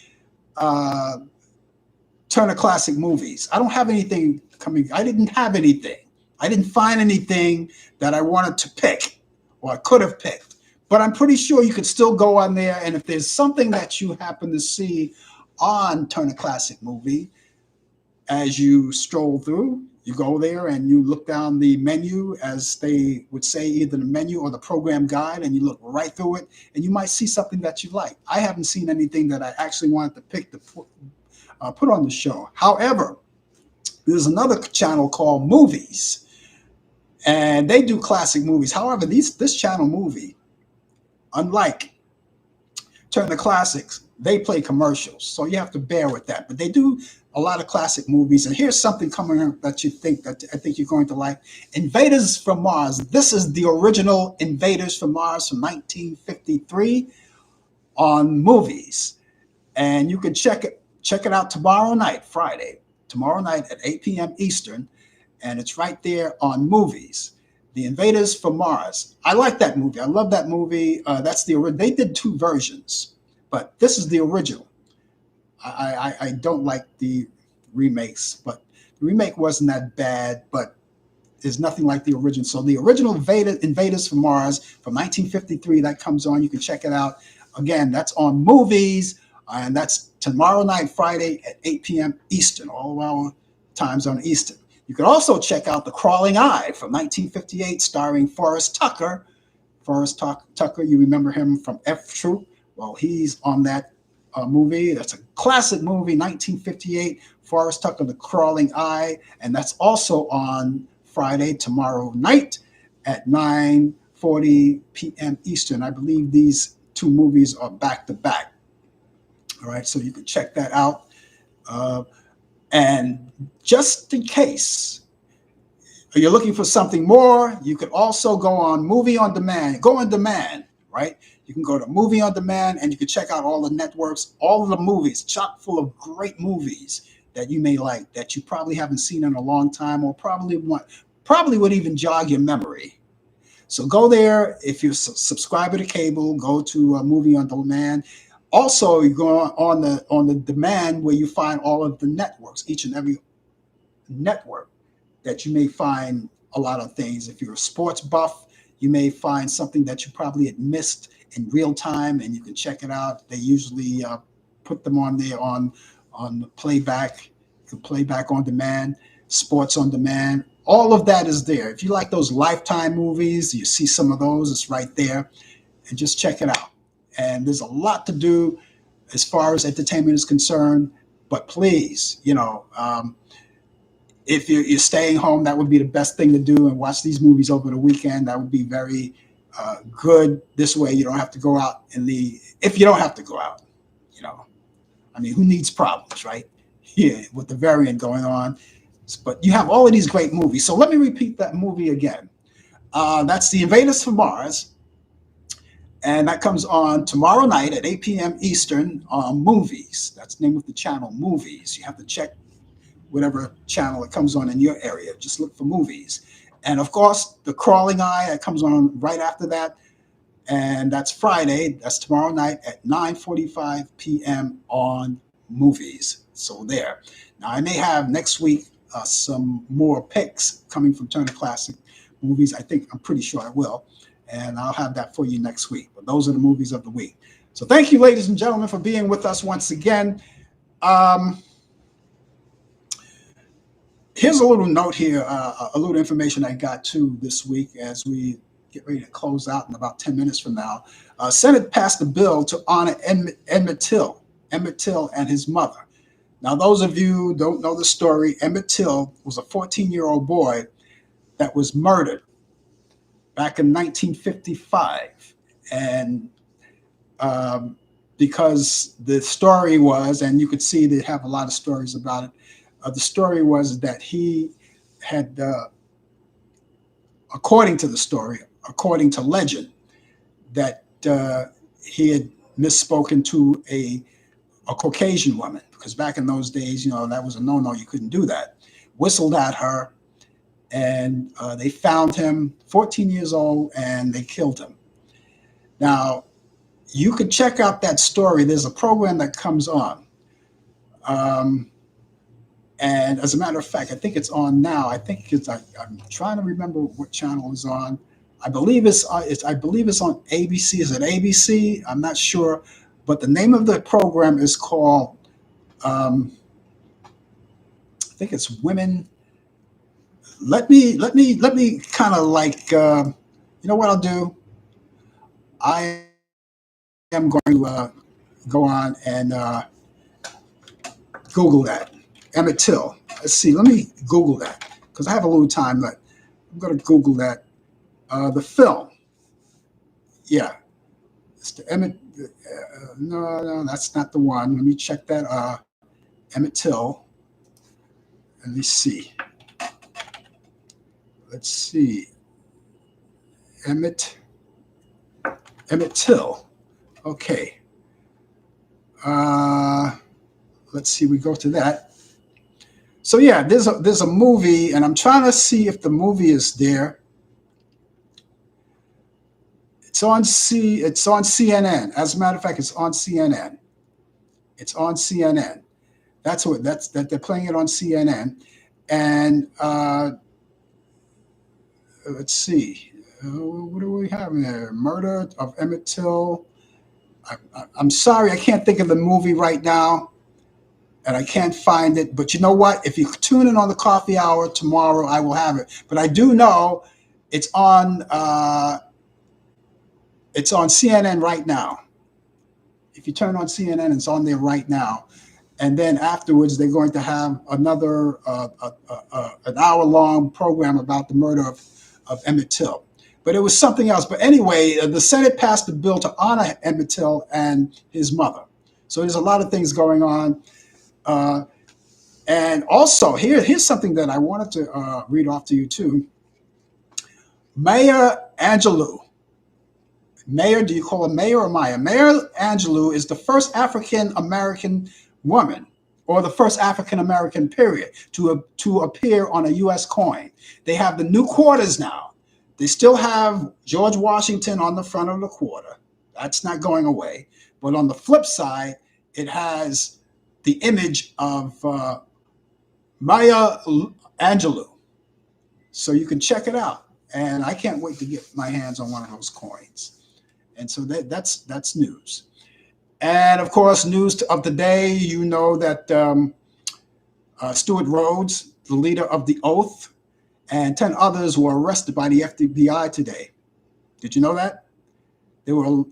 Turner Classic Movies. I don't have anything coming. I didn't have anything. I didn't find anything that I wanted to pick or I could have picked. But I'm pretty sure you could still go on there. And if there's something that you happen to see on Turner Classic Movie, as you stroll through, you go there and you look down the menu, as they would say, either the menu or the program guide, and you look right through it, and you might see something that you like. I haven't seen anything that I actually wanted to pick to put on the show. However, there's another channel called Movies, and they do classic movies. However, this channel Movie, unlike Turner Classics, they play commercials, so you have to bear with that. But they do a lot of classic movies, and here's something coming up that I think you're going to like. Invaders from Mars. This is the original Invaders from Mars from 1953 on Movies, and you can check it out tomorrow night, Friday, tomorrow night at 8 p.m. Eastern, and it's right there on Movies. The Invaders from Mars. I like that movie. I love that movie. They did two versions, but this is the original. I don't like the remakes, but the remake wasn't that bad, but there's nothing like the original. So the original Invaders from Mars from 1953, that comes on. You can check it out. Again, that's on Movies, and that's tomorrow night, Friday at 8 p.m. Eastern, all our time zone Eastern. You can also check out The Crawling Eye from 1958, starring Forrest Tucker. Forrest Tucker, you remember him from F Troop. Well, he's on that movie. That's a classic movie, 1958, Forrest Tucker, The Crawling Eye. And that's also on Friday, tomorrow night at 9:40 p.m. Eastern. I believe these two movies are back to back. All right, so you can check that out. And just in case you're looking for something more, you could also go on Movie on Demand. Go on demand, right? You can go to Movie on Demand and you can check out all the networks, all of the movies, chock full of great movies that you may like, that you probably haven't seen in a long time, or probably would even jog your memory. So go there. If you're a subscriber to cable, go to Movie on Demand. Also, you go on the demand where you find all of the networks, each and every network that you may find a lot of things. If you're a sports buff, you may find something that you probably had missed in real time, and you can check it out. They usually put them on there on playback. You can playback on demand, sports on demand. All of that is there. If you like those Lifetime movies, you see some of those, it's right there, and just check it out. And there's a lot to do as far as entertainment is concerned. But please, if you're staying home, that would be the best thing to do, and watch these movies over the weekend. That would be very good. This way, you don't have to go out if you don't have to go out, I mean, who needs problems, right? Yeah, with the variant going on. But you have all of these great movies. So let me repeat that movie again. That's The Invaders from Mars. And that comes on tomorrow night at 8 p.m. Eastern on Movies. That's the name of the channel, Movies. You have to check whatever channel it comes on in your area. Just look for Movies. And of course, The Crawling Eye, that comes on right after that. And that's Friday. That's tomorrow night at 9:45 p.m. on Movies. So there. Now, I may have next week some more picks coming from Turner Classic Movies. I'm pretty sure I will. And I'll have that for you next week. But those are the movies of the week. So thank you, ladies and gentlemen, for being with us once again. Here's a little note here, a little information I got too this week as we get ready to close out in about 10 minutes from now. Senate passed a bill to honor Emmett Till and his mother. Now, those of you who don't know the story, Emmett Till was a 14-year-old boy that was murdered back in 1955. And because the story was, and you could see they have a lot of stories about it, the story was that he had, according to the story, according to legend, that he had misspoken to a Caucasian woman, because back in those days, that was a no-no. You couldn't do that. Whistled at her, and they found him, 14 years old, and they killed him. Now, you could check out that story. There's a program that comes on. And as a matter of fact, I think it's on now. I'm trying to remember what channel it's on. I believe it's on ABC. Is it ABC? I'm not sure. But the name of the program is called, I think it's Women. Let me kind of like, you know what I'll do? I am going to go on and Google that. Emmett Till. Let's see. Let me Google that because I have a little time left. I'm going to Google that. The film. Yeah. It's the Emmett. No, that's not the one. Let me check that. Emmett Till. Let me see. Let's see. Emmett Till. Okay. Let's see. We go to that. So yeah, there's a movie, and I'm trying to see if the movie is there. It's on CNN. As a matter of fact, it's on CNN. It's on CNN. That's that they're playing it on CNN. And let's see. What do we have there? Murder of Emmett Till. I'm sorry, I can't think of the movie right now. And I can't find it. But you know what? If you tune in on the coffee hour tomorrow, I will have it. But I do know it's on CNN right now. If you turn on CNN, it's on there right now. And then afterwards, they're going to have another an hour-long program about the murder of Emmett Till. But it was something else. But anyway, the Senate passed a bill to honor Emmett Till and his mother. So there's a lot of things going on. And also, here's something that I wanted to read off to you too. Maya Angelou. Mayor, do you call her Mayor or Maya? Maya Angelou is the first African-American woman, or the first African-American period, to appear on a U.S. coin. They have the new quarters now. They still have George Washington on the front of the quarter. That's not going away. But on the flip side, it has the image of Maya Angelou. So you can check it out. And I can't wait to get my hands on one of those coins. And so that's news. And of course, news of the day, you know that Stuart Rhodes, the leader of the Oath, and 10 others were arrested by the FBI today. Did you know that? They were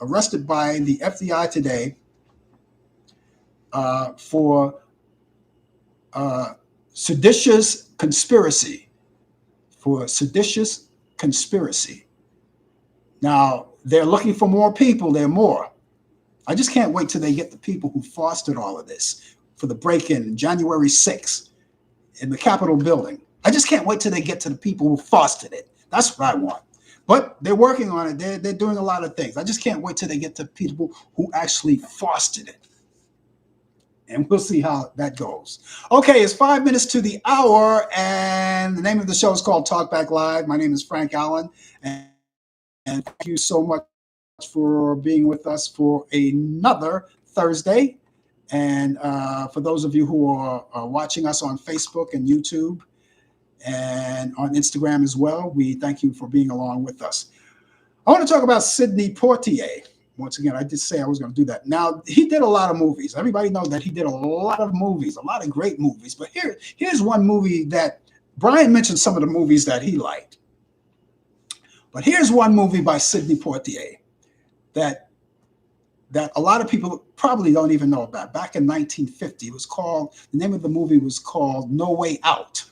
arrested by the FBI today for seditious conspiracy. Now, they're looking for more people. There are more. I just can't wait till they get the people who fostered all of this for the break-in January 6th in the Capitol building. I just can't wait till they get to the people who fostered it. That's what I want. But they're working on it. They're doing a lot of things. I just can't wait till they get to people who actually fostered it. And we'll see how that goes. Okay, it's 5 minutes to the hour, and the name of the show is called Talk Back Live. My name is Frank Allan, and thank you so much for being with us for another Thursday. And for those of you who are watching us on Facebook and YouTube and on Instagram as well, we thank you for being along with us. I want to talk about Sidney Poitier. Once again, I did say I was going to do that. Now, he did a lot of movies. Everybody knows that he did a lot of movies, a lot of great movies. But here's one movie that Brian mentioned some of the movies that he liked. But here's one movie by Sidney Poitier that a lot of people probably don't even know about. Back in 1950, the name of the movie was called No Way Out.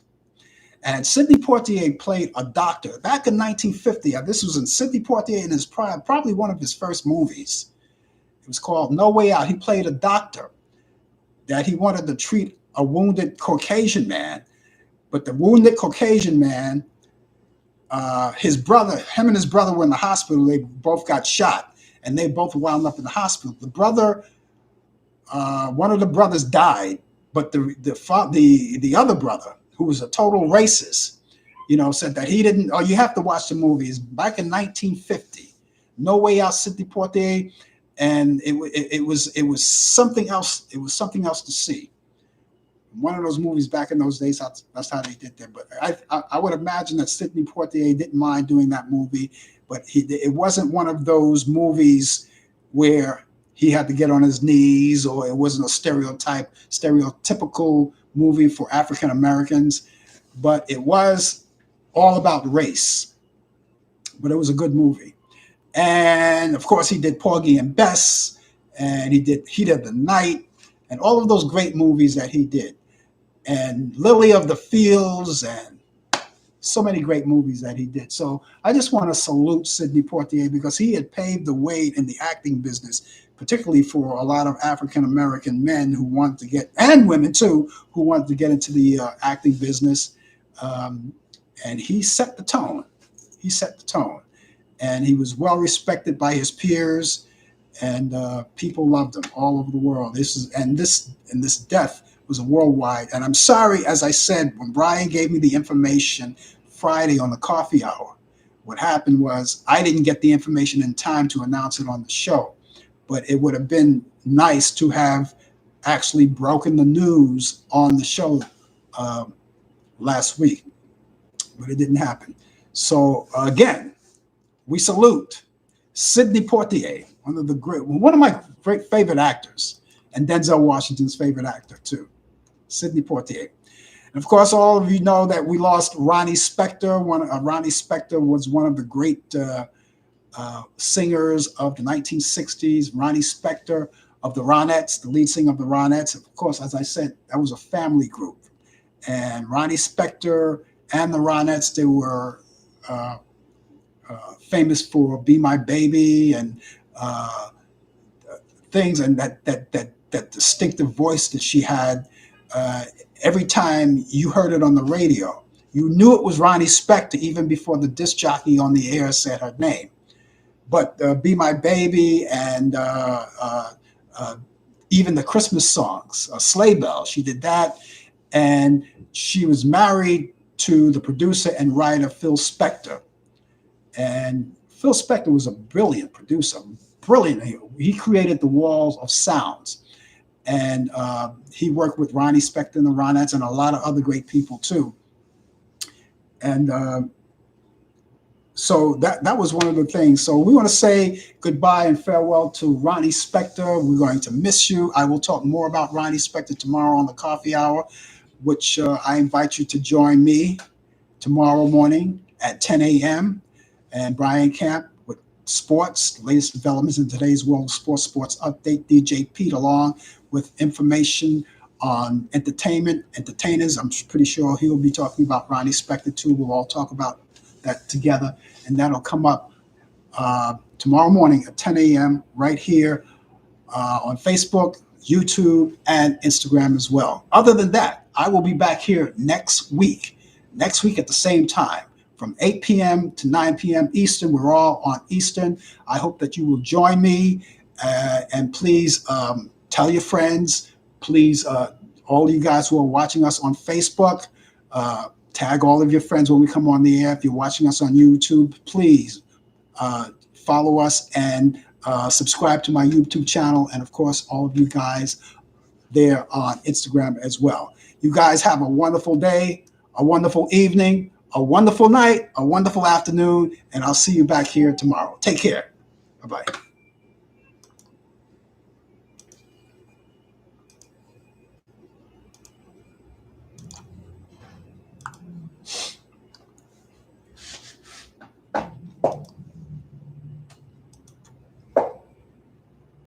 And Sidney Poitier played a doctor. Back in 1950, this was in Sidney Poitier in his prime, probably one of his first movies. It was called No Way Out. He played a doctor that he wanted to treat a wounded Caucasian man. But the wounded Caucasian man, him and his brother were in the hospital. They both got shot, and they both wound up in the hospital. The brother, one of the brothers died, but the other brother, who was a total racist, said that he didn't. Oh, you have to watch the movies. Back in 1950, No Way Out, Sidney Poitier, and it was something else. It was something else to see. One of those movies back in those days. That's how they did that. But I would imagine that Sidney Poitier didn't mind doing that movie, but it wasn't one of those movies where he had to get on his knees, or it wasn't a stereotypical movie for African Americans, but it was all about race. But it was a good movie. And of course, he did Porgy and Bess, and he did Heat of the Night, and all of those great movies that he did, and Lily of the Fields, and so many great movies that he did. So I just want to salute Sidney Poitier, because he had paved the way in the acting business, particularly for a lot of African American men who wanted to get, and women too, who wanted to get into the acting business. And he set the tone. He set the tone, and he was well respected by his peers, and people loved him all over the world. This death was a worldwide. And I'm sorry, as I said, when Brian gave me the information Friday on the coffee hour, what happened was I didn't get the information in time to announce it on the show. But it would have been nice to have actually broken the news on the show last week, but it didn't happen. So again, we salute Sidney Poitier, one of my great favorite actors, and Denzel Washington's favorite actor too, Sidney Poitier. And of course, all of you know that we lost Ronnie Spector. Ronnie Spector was one of the great singers of the 1960s. Ronnie Spector of the Ronettes, the lead singer of the Ronettes. Of course, as I said, that was a family group. And Ronnie Spector and the Ronettes, they were famous for "Be My Baby" and things, and that distinctive voice that she had. Every time you heard it on the radio, you knew it was Ronnie Spector even before the disc jockey on the air said her name. But "Be My Baby" and even the Christmas songs, "Sleigh Bell," she did that. And she was married to the producer and writer Phil Spector. And Phil Spector was a brilliant producer, brilliant. He created the walls of sounds. And he worked with Ronnie Spector and the Ronettes and a lot of other great people too. And so that was one of the things. So we want to say goodbye and farewell to Ronnie Spector. We're going to miss you. I will talk more about Ronnie Spector tomorrow on the coffee hour, which I invite you to join me tomorrow morning at 10 a.m. And Brian Camp with sports, the latest developments in today's world of sports update. DJ Pete along with information on entertainers. I'm pretty sure he'll be talking about Ronnie Spector too. We'll all talk about that together, and that'll come up tomorrow morning at 10 a.m. right here on Facebook, YouTube, and Instagram as well. Other than that, I will be back here next week at the same time from 8 p.m. to 9 p.m. Eastern. We're all on Eastern. I hope that you will join me, and please tell your friends. Please, all you guys who are watching us on Facebook, tag all of your friends when we come on the air. If you're watching us on YouTube, please follow us and subscribe to my YouTube channel. And of course, all of you guys there on Instagram as well. You guys have a wonderful day, a wonderful evening, a wonderful night, a wonderful afternoon, and I'll see you back here tomorrow. Take care. Bye-bye.